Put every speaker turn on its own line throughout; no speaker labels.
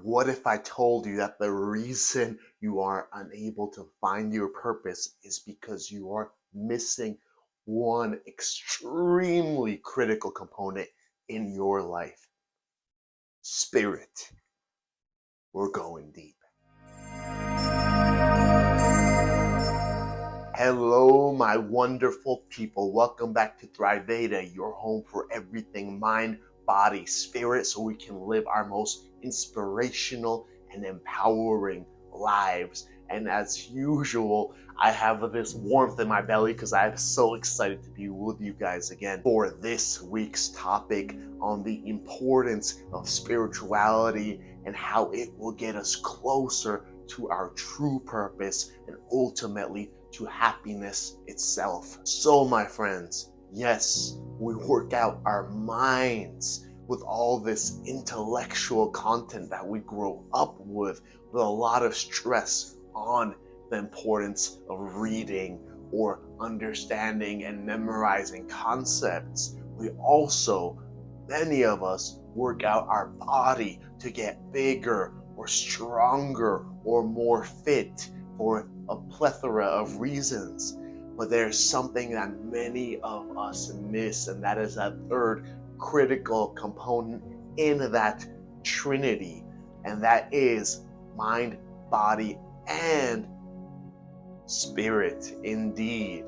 What if I told you that the reason you are unable to find your purpose is because you are missing one extremely critical component in your life? Spirit. We're going deep. Hello, my wonderful people. Welcome back to Thriveda, your home for everything mind, body, spirit, so we can live our most inspirational and empowering lives. And as usual, I have this warmth in my belly because I'm so excited to be with you guys again for this week's topic on the importance of spirituality and how it will get us closer to our true purpose and ultimately to happiness itself. So, my friends, yes, we work out our minds with all this intellectual content that we grow up with a lot of stress on the importance of reading or understanding and memorizing concepts. We also, many of us, work out our body to get bigger or stronger or more fit for a plethora of reasons. But there's something that many of us miss, and that is that third critical component in that trinity, and that is mind, body, and spirit. Indeed,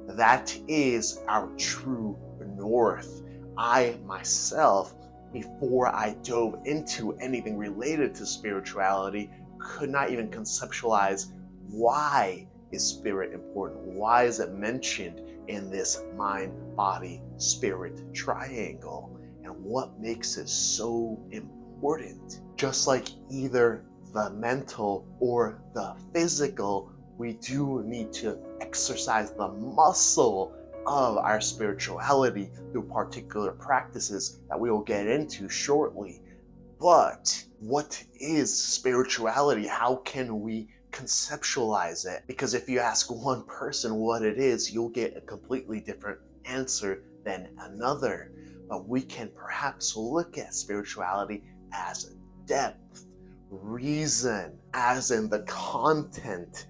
that is our true north. I myself, before I dove into anything related to spirituality, could not even conceptualize why is spirit important? Why is it mentioned in this mind, body, spirit triangle? And what makes it so important? Just like either the mental or the physical, we do need to exercise the muscle of our spirituality through particular practices that we will get into shortly. But what is spirituality? How can we conceptualize it? Because if you ask one person what it is, you'll get a completely different answer than another. But we can perhaps look at spirituality as depth, reason, as in the content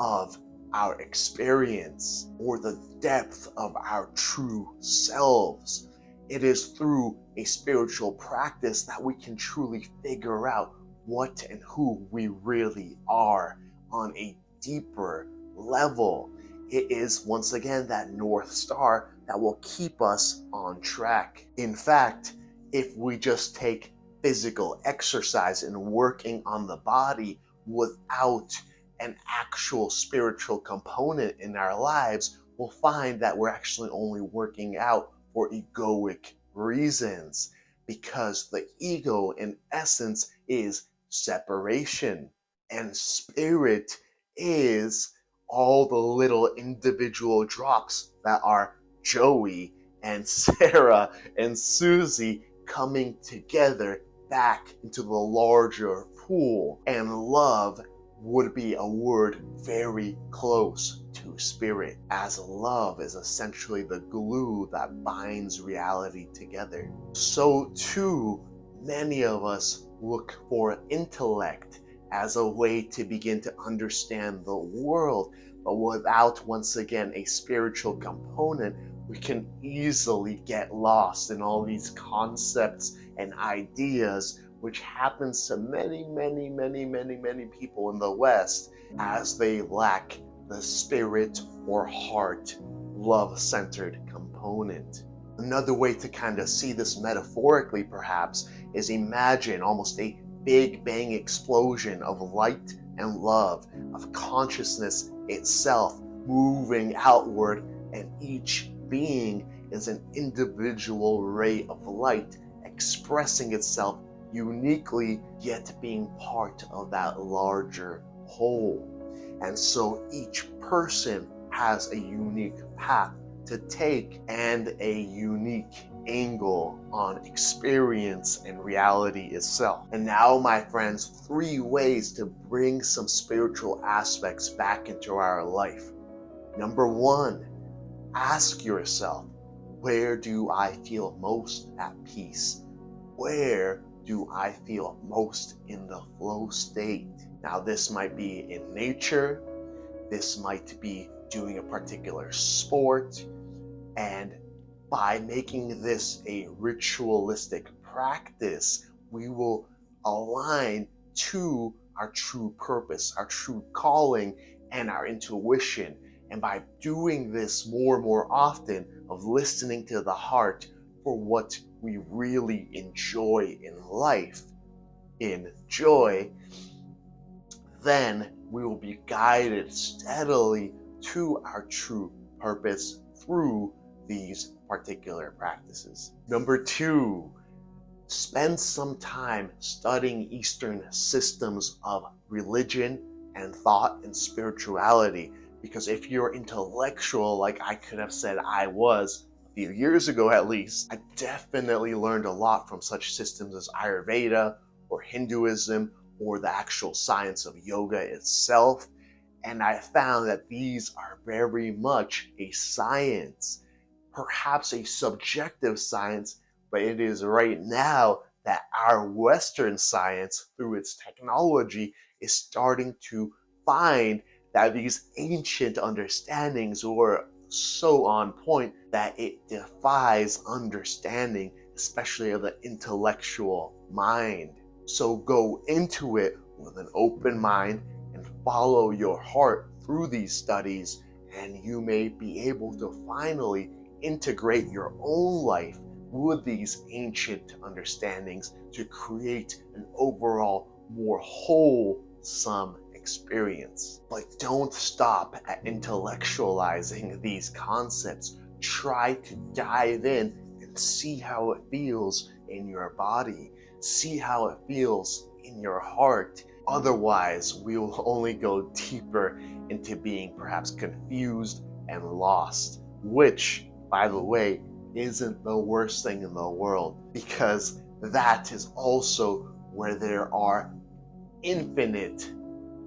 of our experience or the depth of our true selves. It is through a spiritual practice that we can truly figure out what and who we really are on a deeper level. It is, once again, that North Star that will keep us on track. In fact, if we just take physical exercise and working on the body without an actual spiritual component in our lives, we'll find that we're actually only working out for egoic reasons, because the ego in essence is separation, and spirit is all the little individual drops that are Joey and Sarah and Susie coming together back into the larger pool. And love would be a word very close to spirit, as love is essentially the glue that binds reality together. So too, many of us look for intellect as a way to begin to understand the world, but without, once again, a spiritual component, we can easily get lost in all these concepts and ideas, which happens to many people in the West as they lack the spirit or heart, love-centered component. Another way to kind of see this metaphorically, perhaps, is imagine almost a big bang explosion of light and love, of consciousness itself moving outward, and each being is an individual ray of light expressing itself uniquely, yet being part of that larger whole. And so each person has a unique path to take and a unique angle on experience and reality itself. And now, my friends, 3 ways to bring some spiritual aspects back into our life. Number 1, ask yourself, where do I feel most at peace? Where do I feel most in the flow state? Now, this might be in nature, this might be doing a particular sport, and by making this a ritualistic practice, we will align to our true purpose, our true calling, and our intuition. And by doing this more and more often, of listening to the heart for what we really enjoy in life, in joy, then we will be guided steadily to our true purpose through these particular practices. Number 2, spend some time studying Eastern systems of religion and thought and spirituality. Because if you're intellectual, like I could have said I was a few years ago at least, I definitely learned a lot from such systems as Ayurveda or Hinduism or the actual science of yoga itself. And I found that these are very much a science, perhaps a subjective science, but it is right now that our Western science, through its technology, is starting to find that these ancient understandings were so on point that it defies understanding, especially of the intellectual mind. So go into it with an open mind and follow your heart through these studies, and you may be able to finally integrate your own life with these ancient understandings to create an overall more wholesome experience. But don't stop at intellectualizing these concepts. Try to dive in and see how it feels in your body. See how it feels in your heart. Otherwise, we will only go deeper into being perhaps confused and lost, which, by the way, isn't the worst thing in the world, because that is also where there are infinite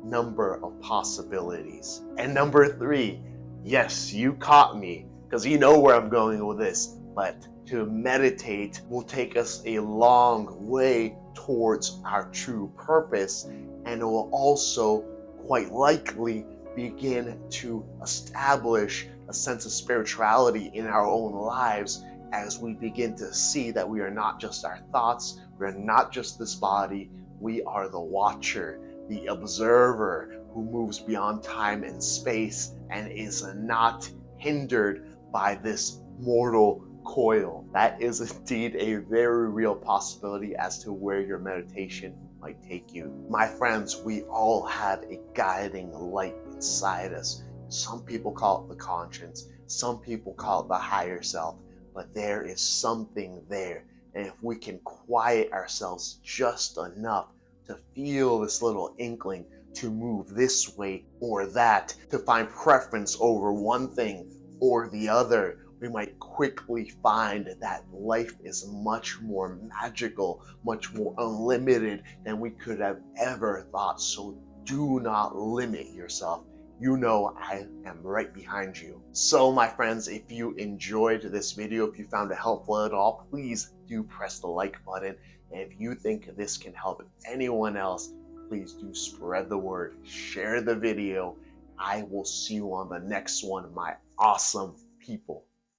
number of possibilities. And number 3, yes, you caught me, because you know where I'm going with this, but to meditate will take us a long way towards our true purpose, and it will also quite likely begin to establish a sense of spirituality in our own lives as we begin to see that we are not just our thoughts, we are not just this body, we are the watcher, the observer who moves beyond time and space and is not hindered by this mortal coil. That is indeed a very real possibility as to where your meditation might take you. My friends, we all have a guiding light inside us. Some people call it the conscience, some people call it the higher self, but there is something there. And if we can quiet ourselves just enough to feel this little inkling to move this way or that, to find preference over one thing or the other, we might quickly find that life is much more magical, much more unlimited than we could have ever thought. So do not limit yourself. You know I am right behind you. So my friends, if you enjoyed this video, if you found it helpful at all, please do press the like button. And if you think this can help anyone else, please do spread the word, share the video. I will see you on the next one, my awesome people.